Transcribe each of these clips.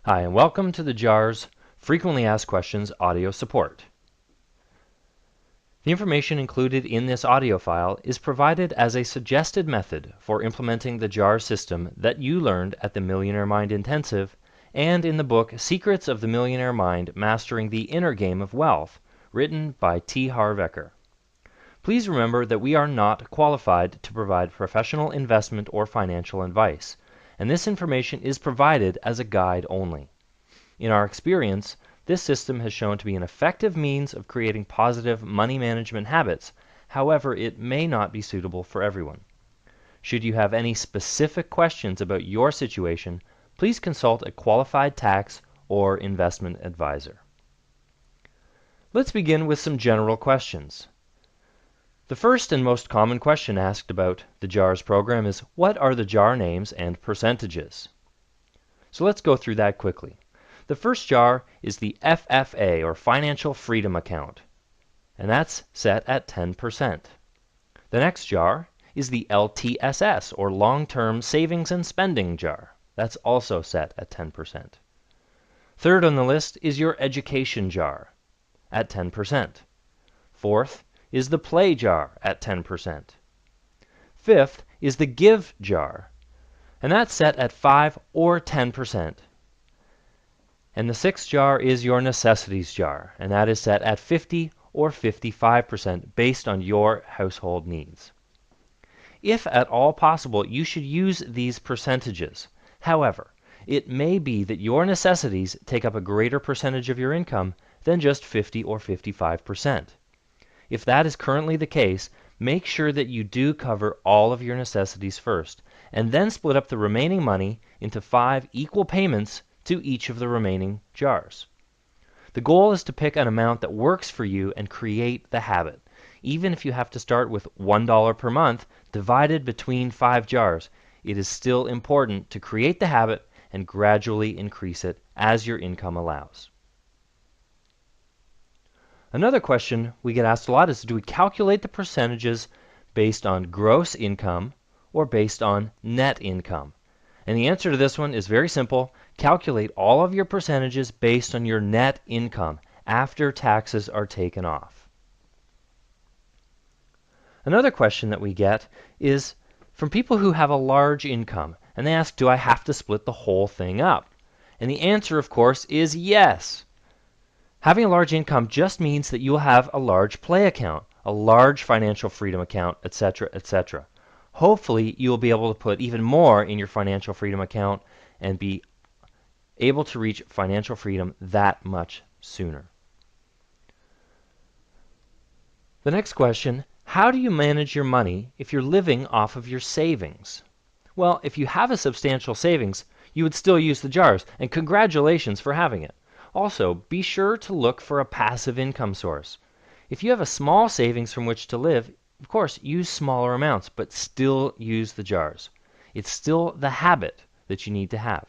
Hi, and welcome to the JAR's Frequently Asked Questions audio support. The information included in this audio file is provided as a suggested method for implementing the JAR system that you learned at the Millionaire Mind Intensive and in the book Secrets of the Millionaire Mind: Mastering the Inner Game of Wealth, written by Harv Eker. Please remember that we are not qualified to provide professional investment or financial advice, and this information is provided as a guide only. In our experience, this system has shown to be an effective means of creating positive money management habits. However, it may not be suitable for everyone. Should you have any specific questions about your situation, please consult a qualified tax or investment advisor. Let's begin with some general questions. The first and most common question asked about the JARS program is, what are the JAR names and percentages? So let's go through that quickly. The first JAR is the FFA, or Financial Freedom Account, and that's set at 10%. The next JAR is the LTSS, or Long-Term Savings and Spending JAR. That's also set at 10%. Third on the list is your Education JAR at 10%. Fourth is the Play JAR at 10%. Fifth is the Give JAR, and that's set at 5 or 10%. And the sixth JAR is your Necessities JAR, and that is set at 50 or 55% based on your household needs. If at all possible, you should use these percentages. However, it may be that your necessities take up a greater percentage of your income than just 50 or 55%. If that is currently the case, make sure that you do cover all of your necessities first, and then split up the remaining money into 5 equal payments to each of the remaining JARs. The goal is to pick an amount that works for you and create the habit. Even if you have to start with $1 per month divided between 5 JARs, it is still important to create the habit and gradually increase it as your income allows. Another question we get asked a lot is, do we calculate the percentages based on gross income or based on net income? And the answer to this one is very simple. Calculate all of your percentages based on your net income after taxes are taken off. Another question that we get is from people who have a large income, and they ask, do I have to split the whole thing up? And the answer, of course, is yes. Having a large income just means that you'll have a large play account, a large financial freedom account, etc., etc. Hopefully, you'll be able to put even more in your financial freedom account and be able to reach financial freedom that much sooner. The next question, how do you manage your money if you're living off of your savings? Well, if you have a substantial savings, you would still use the JARs, and congratulations for having it. Also, be sure to look for a passive income source. If you have a small savings from which to live, of course, use smaller amounts, but still use the JARs. It's still the habit that you need to have.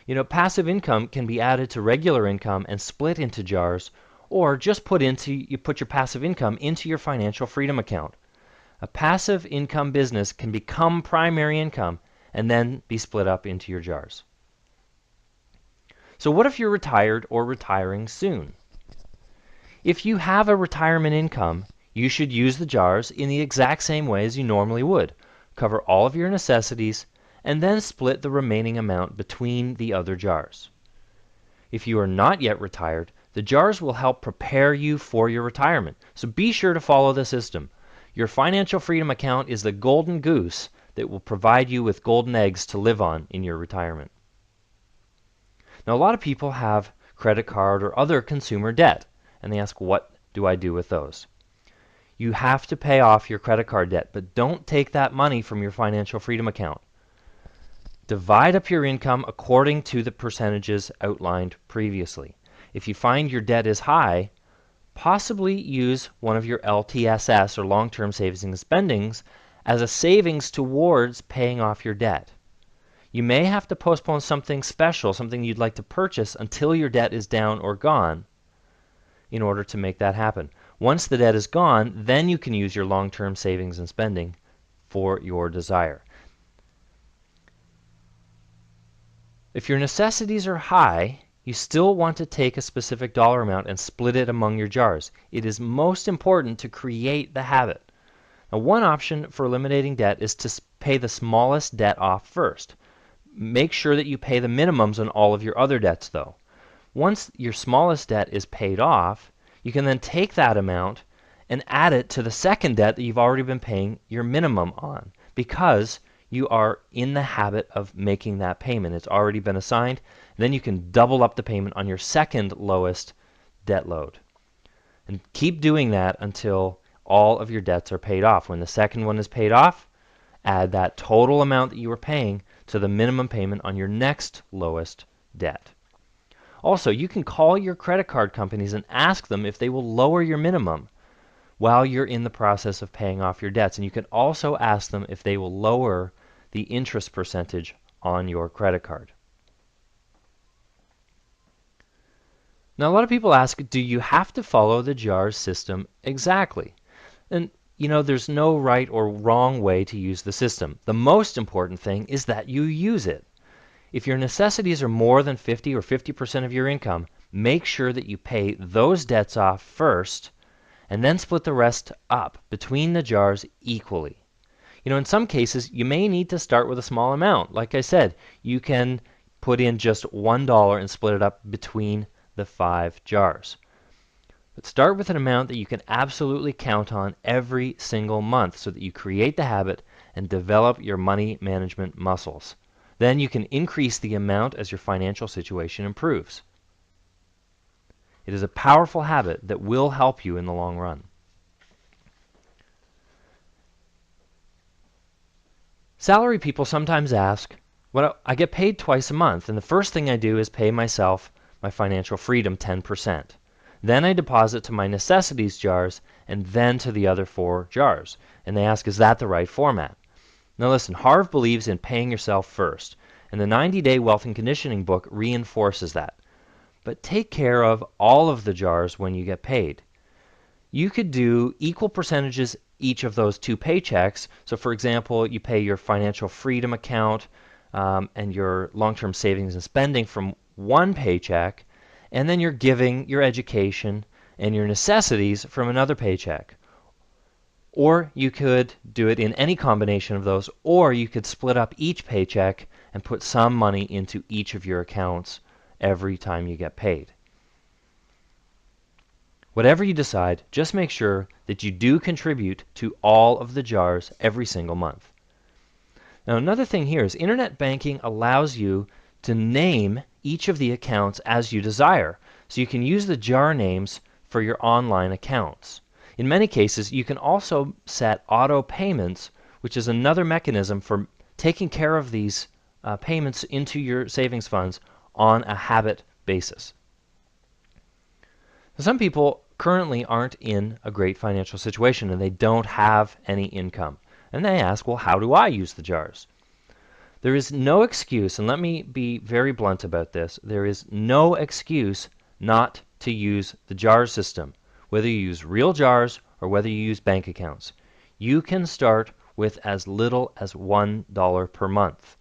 You know, passive income can be added to regular income and split into JARs, or just put your passive income into your financial freedom account. A passive income business can become primary income and then be split up into your JARs. So what if you're retired or retiring soon? If you have a retirement income, you should use the JARs in the exact same way as you normally would. Cover all of your necessities and then split the remaining amount between the other JARs. If you are not yet retired, the JARs will help prepare you for your retirement. So be sure to follow the system. Your financial freedom account is the golden goose that will provide you with golden eggs to live on in your retirement. Now, a lot of people have credit card or other consumer debt, and they ask, what do I do with those? You have to pay off your credit card debt, but don't take that money from your financial freedom account. Divide up your income according to the percentages outlined previously. If you find your debt is high, possibly use one of your LTSS, or long-term savings and spendings, as a savings towards paying off your debt. You may have to postpone something special, something you'd like to purchase, until your debt is down or gone in order to make that happen. Once the debt is gone, then you can use your long-term savings and spending for your desire. If your necessities are high, you still want to take a specific dollar amount and split it among your jars. It is most important to create the habit. Now, one option for eliminating debt is to pay the smallest debt off first. Make sure that you pay the minimums on all of your other debts, though. Once your smallest debt is paid off, you can then take that amount and add it to the second debt that you've already been paying your minimum on, because you are in the habit of making that payment. It's already been assigned. Then you can double up the payment on your second lowest debt load. And keep doing that until all of your debts are paid off. When the second one is paid off, add that total amount that you were paying to the minimum payment on your next lowest debt. Also, you can call your credit card companies and ask them if they will lower your minimum while you're in the process of paying off your debts. And you can also ask them if they will lower the interest percentage on your credit card. Now, a lot of people ask, do you have to follow the JARS system exactly? And there's no right or wrong way to use the system. The most important thing is that you use it. If your necessities are more than 50 or 50% of your income, make sure that you pay those debts off first and then split the rest up between the jars equally. In some cases, you may need to start with a small amount. Like I said, you can put in just $1 and split it up between the 5 jars. But start with an amount that you can absolutely count on every single month so that you create the habit and develop your money management muscles. Then you can increase the amount as your financial situation improves. It is a powerful habit that will help you in the long run. Salary people sometimes ask, well, I get paid twice a month, and the first thing I do is pay myself my financial freedom 10%. Then I deposit to my necessities jars and then to the other 4 jars. And they ask, is that the right format? Now listen, Harv believes in paying yourself first, and the 90-Day Wealth and Conditioning book reinforces that. But take care of all of the jars when you get paid. You could do equal percentages each of those 2 paychecks. So for example, you pay your financial freedom account and your long-term savings and spending from one paycheck, and then you're giving your education and your necessities from another paycheck. Or you could do it in any combination of those, or you could split up each paycheck and put some money into each of your accounts every time you get paid. Whatever you decide, just make sure that you do contribute to all of the jars every single month. Now, another thing here is internet banking allows you to name each of the accounts as you desire. So you can use the jar names for your online accounts. In many cases, you can also set auto payments, which is another mechanism for taking care of these payments into your savings funds on a habit basis. Some people currently aren't in a great financial situation and they don't have any income. And they ask, well, how do I use the jars? There is no excuse, and let me be very blunt about this, there is no excuse not to use the jar system, whether you use real jars or whether you use bank accounts. You can start with as little as $1 per month.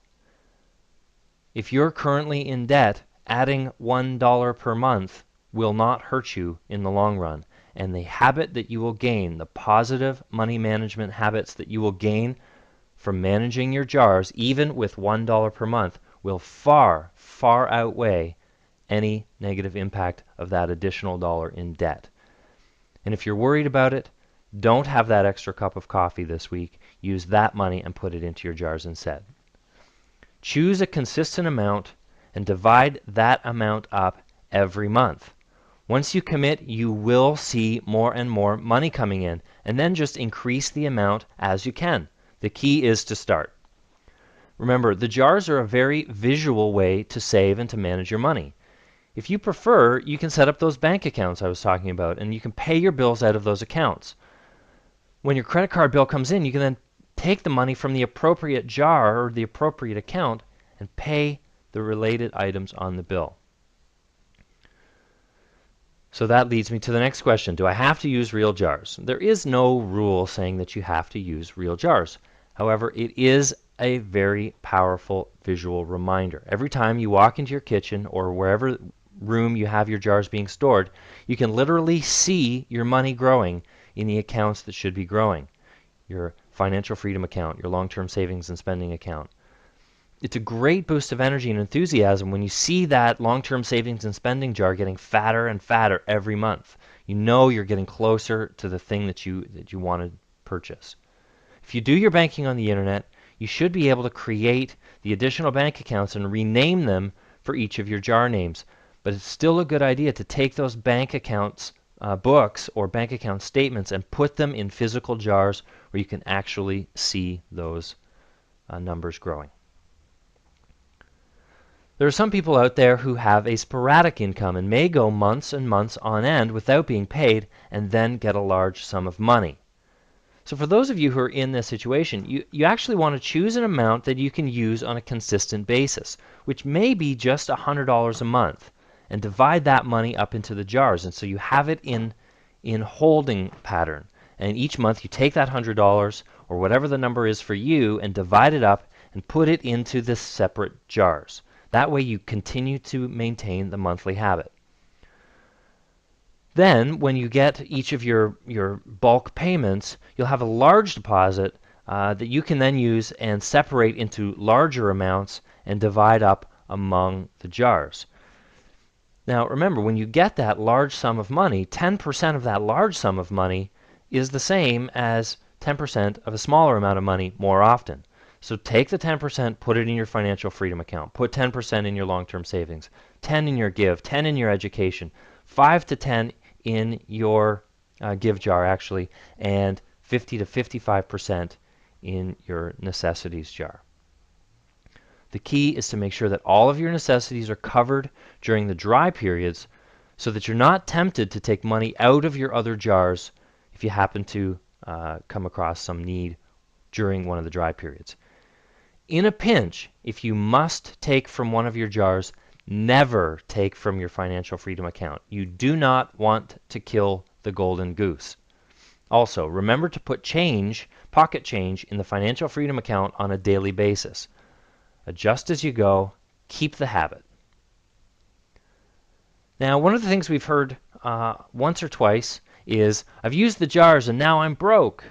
If you're currently in debt, adding $1 per month will not hurt you in the long run. And the habit that you will gain, the positive money management habits that you will gain from managing your jars, even with $1 per month, will far, far outweigh any negative impact of that additional dollar in debt. And if you're worried about it, don't have that extra cup of coffee this week. Use that money and put it into your jars instead. Choose a consistent amount and divide that amount up every month. Once you commit, you will see more and more money coming in, and then just increase the amount as you can. The key is to start. Remember, the jars are a very visual way to save and to manage your money. If you prefer, you can set up those bank accounts I was talking about, and you can pay your bills out of those accounts. When your credit card bill comes in, you can then take the money from the appropriate jar or the appropriate account and pay the related items on the bill. So that leads me to the next question. Do I have to use real jars? There is no rule saying that you have to use real jars. However, it is a very powerful visual reminder. Every time you walk into your kitchen or wherever room you have your jars being stored, you can literally see your money growing in the accounts that should be growing. Your financial freedom account, your long-term savings and spending account. It's a great boost of energy and enthusiasm when you see that long-term savings and spending jar getting fatter and fatter every month. You know you're getting closer to the thing that you want to purchase. If you do your banking on the internet, you should be able to create the additional bank accounts and rename them for each of your jar names. But it's still a good idea to take those bank accounts books or bank account statements and put them in physical jars where you can actually see those numbers growing. There are some people out there who have a sporadic income and may go months and months on end without being paid and then get a large sum of money. So for those of you who are in this situation, you actually want to choose an amount that you can use on a consistent basis, which may be just $100 a month, and divide that money up into the jars. And so you have it in holding pattern. And each month you take that $100 or whatever the number is for you and divide it up and put it into the separate jars. That way you continue to maintain the monthly habit. Then, when you get each of your bulk payments, you'll have a large deposit that you can then use and separate into larger amounts and divide up among the jars. Now, remember, when you get that large sum of money, 10% of that large sum of money is the same as 10% of a smaller amount of money more often. So take the 10%, put it in your financial freedom account. Put 10% in your long-term savings, 10 in your give, 10 in your education, 5 to 10 in your give jar actually, and 50 to 55% in your necessities jar. The key is to make sure that all of your necessities are covered during the dry periods so that you're not tempted to take money out of your other jars if you happen to come across some need during one of the dry periods. In a pinch, if you must take from one of your jars, never take from your financial freedom account. You do not want to kill the golden goose. Also, remember to put change, pocket change, in the financial freedom account on a daily basis. Adjust as you go. Keep the habit. Now, one of the things we've heard once or twice is, I've used the jars and now I'm broke.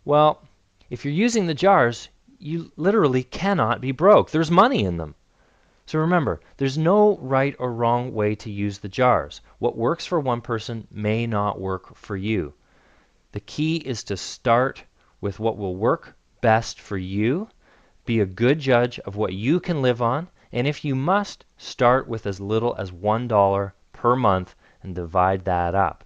Well, if you're using the jars, you literally cannot be broke. There's money in them. So remember, there's no right or wrong way to use the jars. What works for one person may not work for you. The key is to start with what will work best for you. Be a good judge of what you can live on, and if you must, start with as little as $1 per month and divide that up.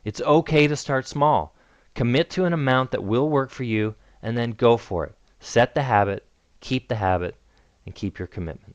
It's okay to start small. Commit to an amount that will work for you, and then go for it. Set the habit, keep the habit, and keep your commitment.